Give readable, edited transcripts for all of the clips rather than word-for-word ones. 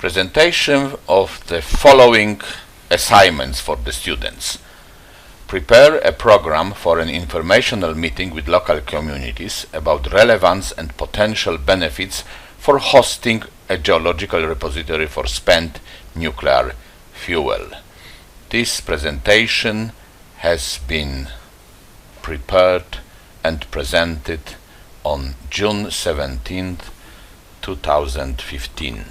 Presentation of the following assignments for the students. Prepare a program for an informational meeting with local communities about relevance and potential benefits for hosting a geological repository for spent nuclear fuel. This presentation has been prepared and presented on June 17, 2015.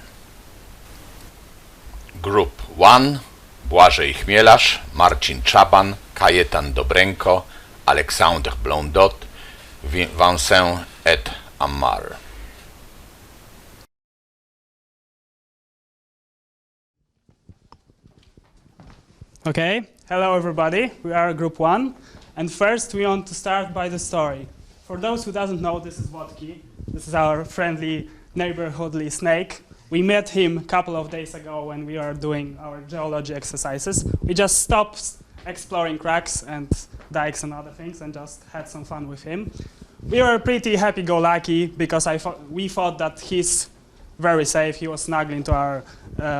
Group 1: Błażej Chmielarz, Marcin Czaban, Kajetan Dobrenko, Alexandre Blondot, Vincent et Ammar. Okay, hello everybody, we are Group 1, and first we want to start by the story. For those who doesn't know, this is Wodki. This is our friendly neighborhoodly snake. We met him a couple of days ago when we were doing our geology exercises. We just stopped exploring cracks and dikes and other things and just had some fun with him. We were pretty happy-go-lucky because we thought that he's very safe. He was snuggling to our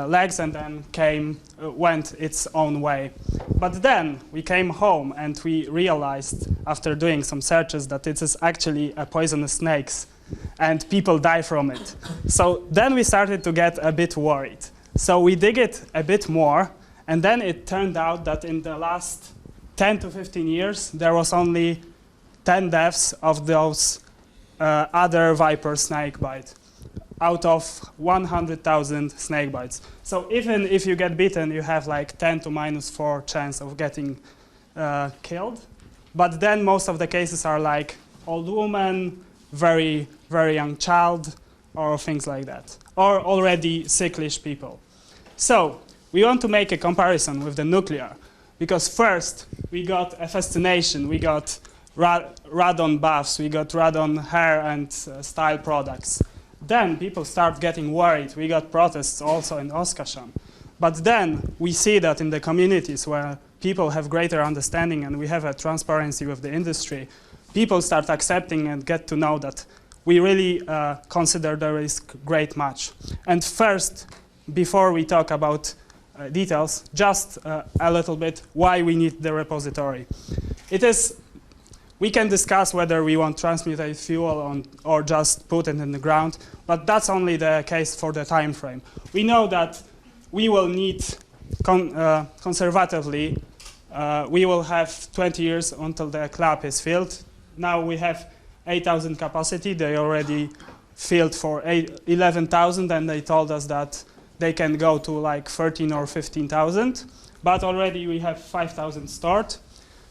legs and then went its own way. But then we came home and we realized after doing some searches that it is actually a poisonous snake and people die from it. So then we started to get a bit worried. So we dig it a bit more, and then it turned out that in the last 10 to 15 years there was only 10 deaths of those other viper snake bite out of 100,000 snake bites. So even if you get bitten, you have like 10 to -4 chance of getting killed. But then most of the cases are like old woman, very young child, or things like that, or already sicklish people. So we want to make a comparison with the nuclear, because first we got a fascination, we got radon baths, we got radon hair and style products. Then people start getting worried. We got protests also in Oskarshamn. But then we see that in the communities where people have greater understanding and we have a transparency with the industry, people start accepting and get to know that we really consider the risk great much. And first, before we talk about details, just a little bit why we need the repository. We can discuss whether we want transmuted fuel or just put it in the ground, but that's only the case for the time frame. We know that we will need, conservatively, we will have 20 years until the club is filled. Now we have 8,000 capacity. They already filled for 11,000, and they told us that they can go to like 13 or 15,000, but already we have 5,000 stored.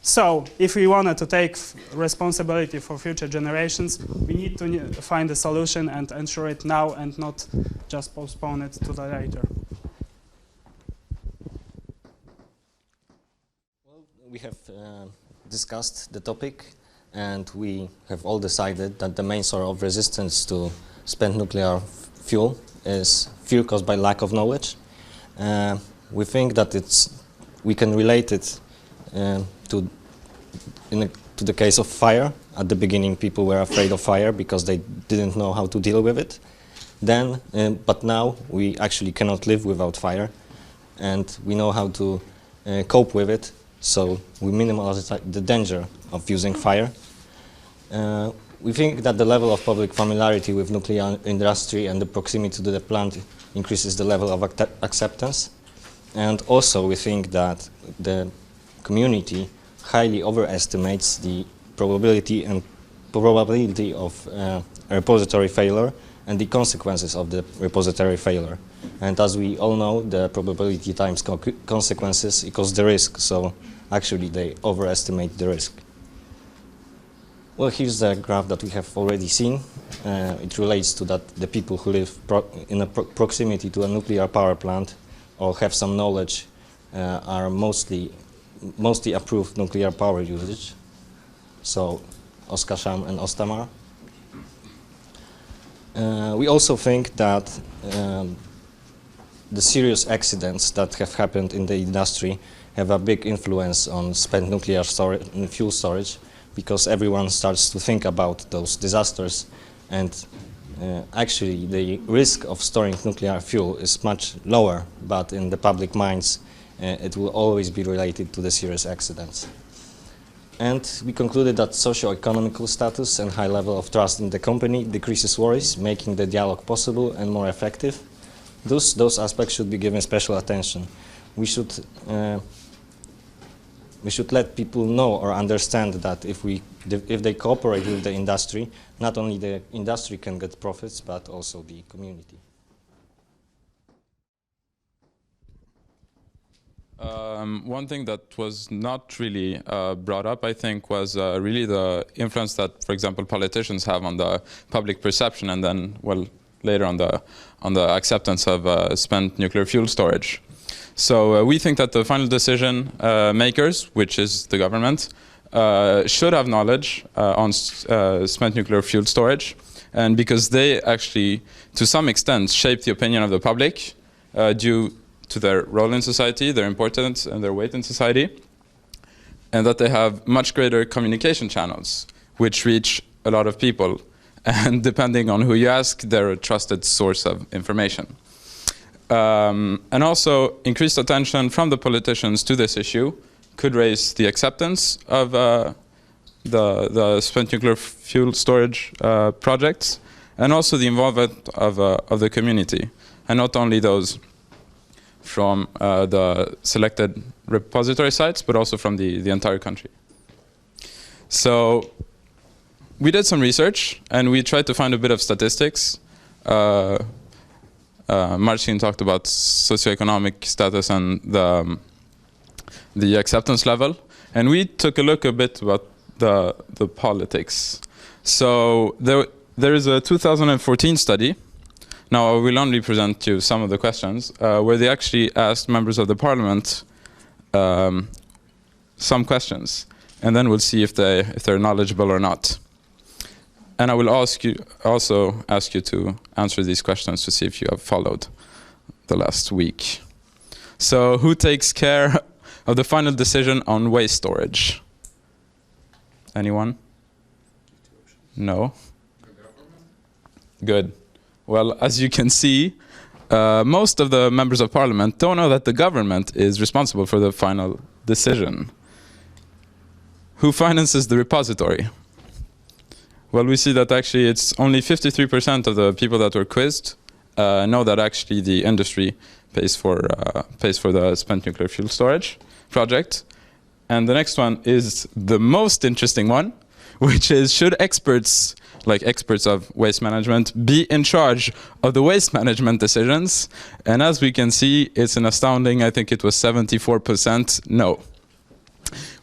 So if we wanted to take responsibility for future generations, we need to find a solution and ensure it now and not just postpone it to the later. Well, we have discussed the topic, and we have all decided that the main source of resistance to spent nuclear fuel is fear caused by lack of knowledge. We think that we can relate it to the case of fire. At the beginning, people were afraid of fire because they didn't know how to deal with it. But now we actually cannot live without fire, and we know how to cope with it. So we minimize the danger of using fire. We think that the level of public familiarity with nuclear industry and the proximity to the plant increases the level of acceptance. And also we think that the community highly overestimates the probability of a repository failure and the consequences of the repository failure. And as we all know, the probability times consequences equals the risk, so actually they overestimate the risk. Well, here's the graph that we have already seen. It relates to that the people who live in a proximity to a nuclear power plant or have some knowledge are mostly approved nuclear power usage, so Oskarshamn and Östhammar. We also think that the serious accidents that have happened in the industry have a big influence on spent nuclear fuel storage, because everyone starts to think about those disasters and actually the risk of storing nuclear fuel is much lower, but in the public minds it will always be related to the serious accidents. And we concluded that socio-economical status and high level of trust in the company decreases worries, making the dialogue possible and more effective. Those aspects should be given special attention. We should let people know or understand that if they cooperate with the industry, not only the industry can get profits, but also the community. One thing that was not really brought up, I think, was really the influence that, for example, politicians have on the public perception, and then, well, later on the acceptance of spent nuclear fuel storage. So we think that the final decision makers, which is the government, should have knowledge on spent nuclear fuel storage, and because they actually, to some extent, shape the opinion of the public due to their role in society, their importance and their weight in society, and that they have much greater communication channels, which reach a lot of people, and depending on who you ask, they're a trusted source of information. And also, increased attention from the politicians to this issue could raise the acceptance of the spent nuclear fuel storage projects, and also the involvement of the community, and not only those from the selected repository sites, but also from the entire country. So we did some research, and we tried to find a bit of statistics. Marcin talked about socioeconomic status and the acceptance level, and we took a look a bit about the politics. So there is a 2014 study. Now I will only present you some of the questions where they actually asked members of the parliament some questions, and then we'll see if they're knowledgeable or not. And I will also ask you to answer these questions to see if you have followed the last week. So, who takes care of the final decision on waste storage? Anyone? No? Good. Well, as you can see, most of the members of parliament don't know that the government is responsible for the final decision. Who finances the repository? Well, we see that actually it's only 53% of the people that were quizzed know that actually the industry pays for the spent nuclear fuel storage project. And the next one is the most interesting one, which is, should experts, like experts of waste management, be in charge of the waste management decisions? And as we can see, it's an astounding, I think it was 74% no,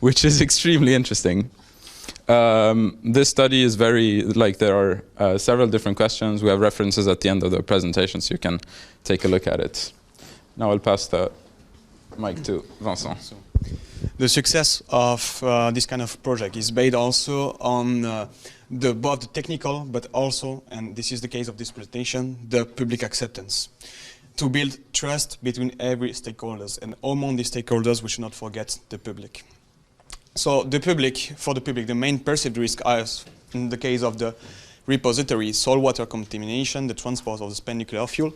which is extremely interesting. This study is very, there are several different questions. We have references at the end of the presentation, so you can take a look at it. Now I'll pass the mic to Vincent. The success of this kind of project is based also on both the technical, but also, and this is the case of this presentation, the public acceptance. To build trust between every stakeholders, and among the stakeholders, we should not forget the public. So for the public, the main perceived risk is, in the case of the repository, saltwater contamination, the transport of the spent nuclear fuel,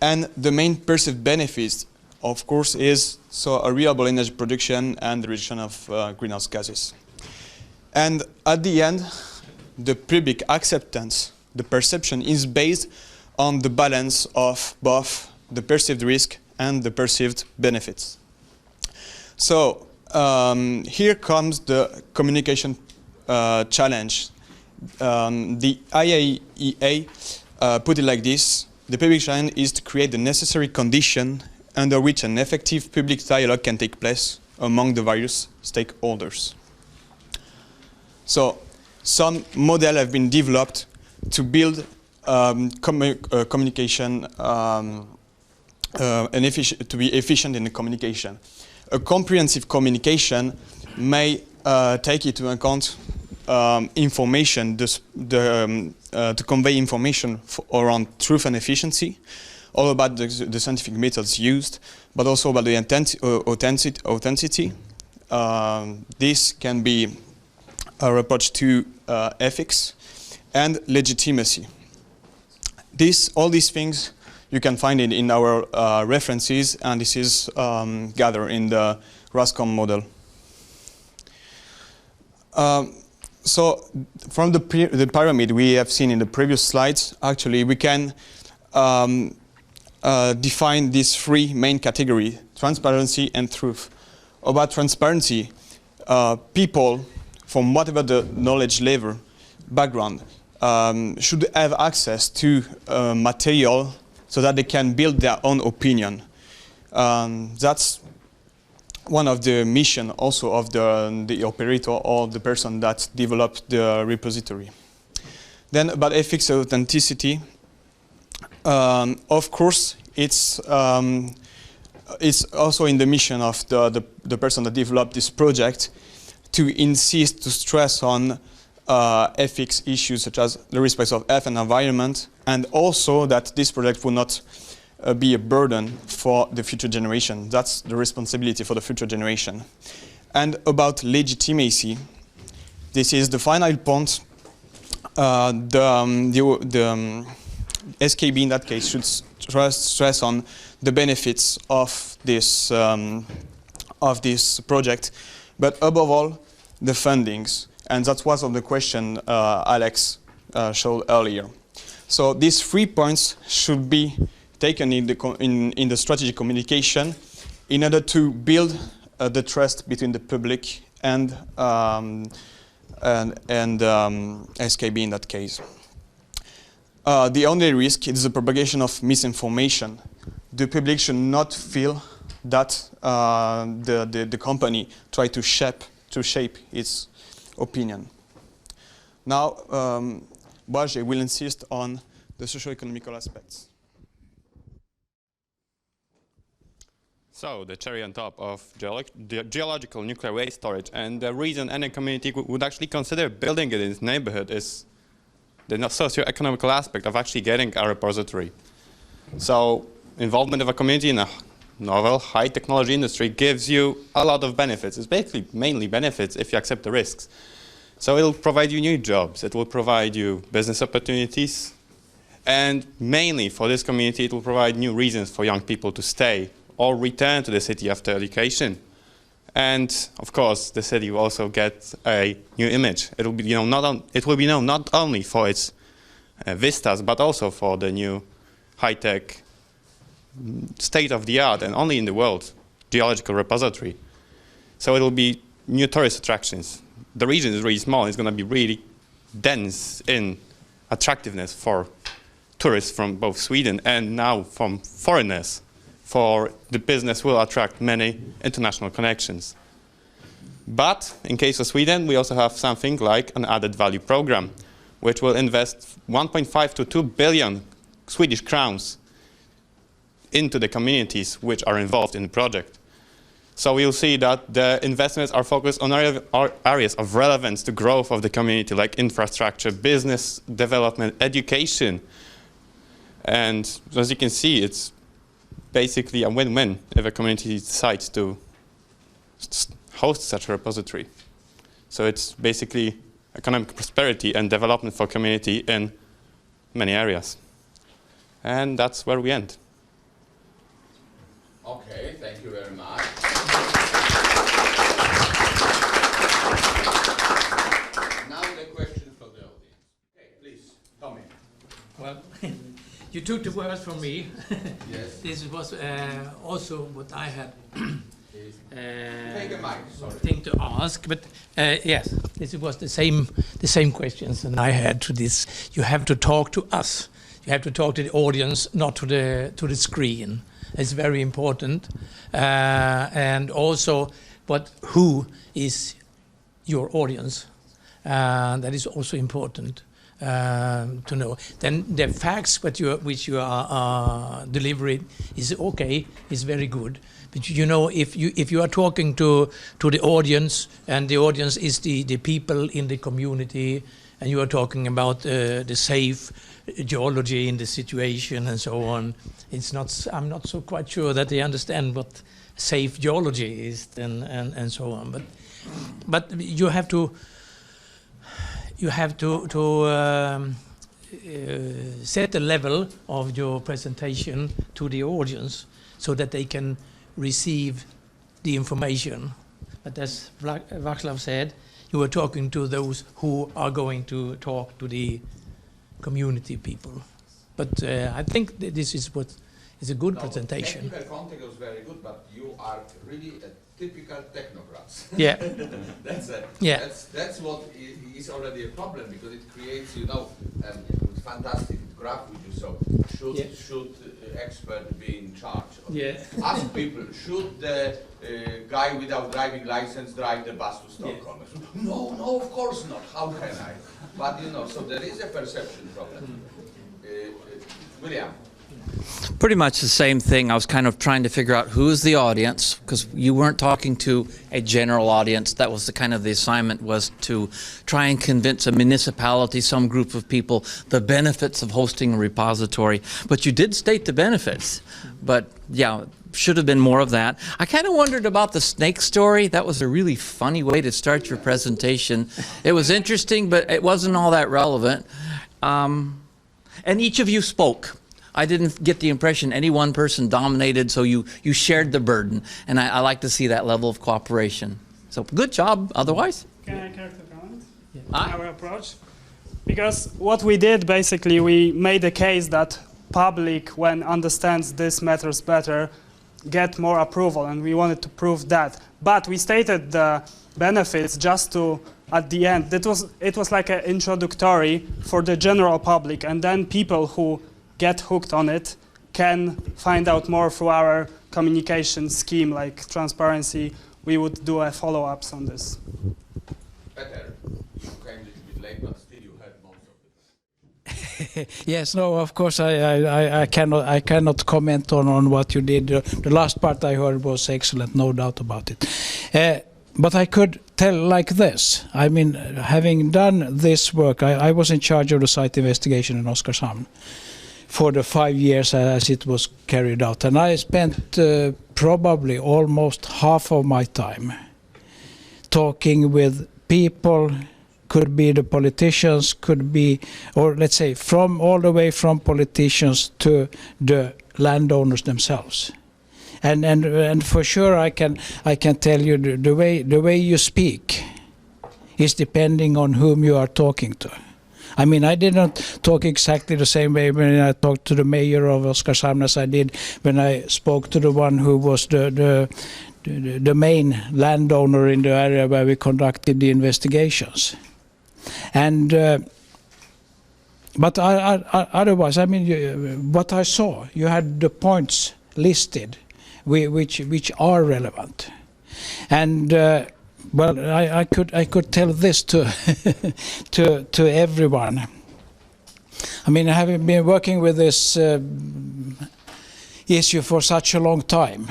and the main perceived benefits, of course, is a renewable energy production and the reduction of greenhouse gases. And at the end, the public acceptance, the perception, is based on the balance of both the perceived risk and the perceived benefits. So here comes the communication challenge. The IAEA put it like this: the public challenge is to create the necessary condition under which an effective public dialogue can take place among the various stakeholders. So some models have been developed to build communication to be efficient in the communication. A comprehensive communication may take into account information, to convey information around truth and efficiency, all about the scientific methods used, but also about the authenticity. This can be a approach to ethics and legitimacy. All these things you can find it in our references, and this is gathered in the RASCOM model. So from the pyramid we have seen in the previous slides, actually we can define these three main categories: transparency and truth. About transparency, people from whatever the knowledge level, background, should have access to material so that they can build their own opinion. That's one of the mission also of the operator or the person that developed the repository. Then about ethics and authenticity, of course, it's also in the mission of the person that developed this project to insist, to stress on ethics issues such as the respect of health and environment, and also that this project will not be a burden for the future generation. That's the responsibility for the future generation. And about legitimacy, this is the final point. The SKB in that case should stress on the benefits of this project, but above all, the fundings. And that was on the question Alex showed earlier. So these 3 points should be taken in the strategic communication in order to build the trust between the public and SKB in that case. The only risk is the propagation of misinformation. The public should not feel that the company try to shape its opinion. Now, Boaget will insist on the socio-economical aspects. So, the cherry on top of the geological nuclear waste storage, and the reason any community would actually consider building it in its neighborhood is the socio-economical aspect of actually getting a repository. So, involvement of a community in a novel, high-technology industry gives you a lot of benefits. It's basically mainly benefits if you accept the risks. So it will provide you new jobs, it will provide you business opportunities, and mainly for this community it will provide new reasons for young people to stay or return to the city after education. And of course the city will also get a new image. It will be known not only for its vistas, but also for the new high-tech, state-of-the-art and only in the world geological repository. So it will be new tourist attractions. The region is really small. It's going to be really dense in attractiveness for tourists from both Sweden and now from foreigners. For the business will attract many international connections. But in case of Sweden, we also have something like an added value program, which will invest 1.5 to 2 billion Swedish crowns into the communities which are involved in the project. So we'll see that the investments are focused on areas of relevance to growth of the community, like infrastructure, business development, education. And as you can see, it's basically a win-win if a community decides to host such a repository. So it's basically economic prosperity and development for community in many areas. And that's where we end. Okay, thank you very much. Now the question for the audience. Okay, please, Tommy. Well, you took the words from me. Yes. This was also what I had Take a mic, sorry. thing to ask, but yes, this was the same questions that I had to this. You have to talk to us. You have to talk to the audience, not to the screen. It's very important, and also, but who is your audience? That is also important to know. Then the facts which you are delivering is okay, is very good. But you know, if you are talking to the audience, and the audience is the people in the community, and you are talking about the safe geology in the situation and so on, I'm not so quite sure that they understand what safe geology is and so on. But you have to set the level of your presentation to the audience so that they can receive the information. But as Václav said, you were talking to those who are going to talk to the community people. But I think that this is what is a good presentation. Technical context was very good, but you are really a typical technocrats. Yeah. That's what is already a problem, because it creates, you know, fantastic graph with you. So should expert be in charge? Ask people, should the guy without driving license drive the bus to Stockholm? No, of course not. How can I? But you know, so there is a perception problem. William. Pretty much the same thing. I was kind of trying to figure out who's the audience, because you weren't talking to a general audience. That was the kind of the assignment, was to try and convince a municipality, some group of people, the benefits of hosting a repository. But you did state the benefits. But yeah, should have been more of that. I kind of wondered about the snake story. That was a really funny way to start your presentation. It was interesting, but it wasn't all that relevant. And each of you spoke. I didn't get the impression any one person dominated, so you shared the burden. And I like to see that level of cooperation. So good job otherwise. Can I character comment on our approach? Because what we did, basically, we made a case that public, when understands this matters better, get more approval, and we wanted to prove that. But we stated the benefits just to, at the end, it was like an introductory for the general public, and then people who get hooked on it can find out more through our communication scheme, like transparency. We would do a follow-ups on this. Peter, you came a little bit late, but still you heard most of it. Yes, no, of course I cannot comment on what you did. The last part I heard was excellent, no doubt about it. But I could tell like this. I mean, having done this work, I was in charge of the site investigation in Oskarshamn for the 5 years as it was carried out. And I spent probably almost half of my time talking with people, could be the politicians, could be, or let's say, from all the way from politicians to the landowners themselves. And for sure I can tell you the way you speak is depending on whom you are talking to. I mean, I did not talk exactly the same way when I talked to the mayor of Oskarshamn as I did when I spoke to the one who was the main landowner in the area where we conducted the investigations. And but otherwise, I mean, what I saw, you had the points listed which are relevant. And well, I could tell this to to everyone. I mean, having been working with this issue for such a long time,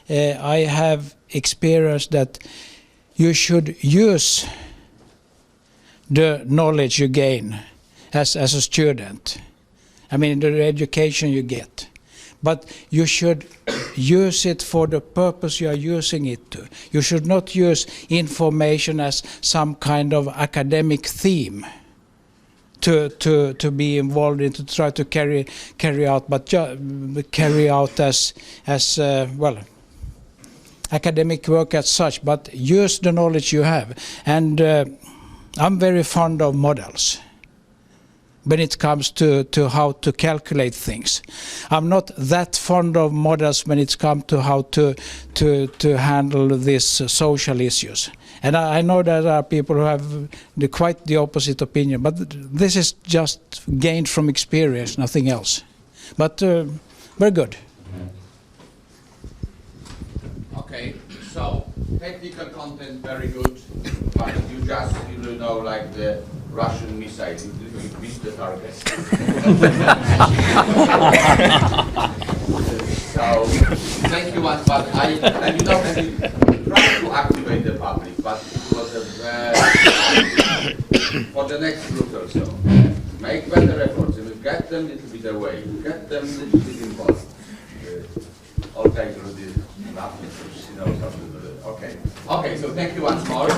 I have experienced that you should use the knowledge you gain as a student. I mean, the education you get. But you should use it for the purpose you are using it to. You should not use information as some kind of academic theme to be involved in, to try to carry out, but carry out as well, academic work as such. But use the knowledge you have. And I'm very fond of models when it comes to how to calculate things. I'm not that fond of models when it comes to how to handle these social issues. And I know that there are people who have quite the opposite opinion, but this is just gained from experience, nothing else. But very good. Okay, so technical content very good, but you just, you know, like the Russian missile, you missed the target. So, thank you once, but and you know, try to activate the public, but it was a very, for the next group or so, make better efforts, and get them a little bit away, get them a little bit involved. All kinds of this, you know, something. Okay. Okay, so thank you once more.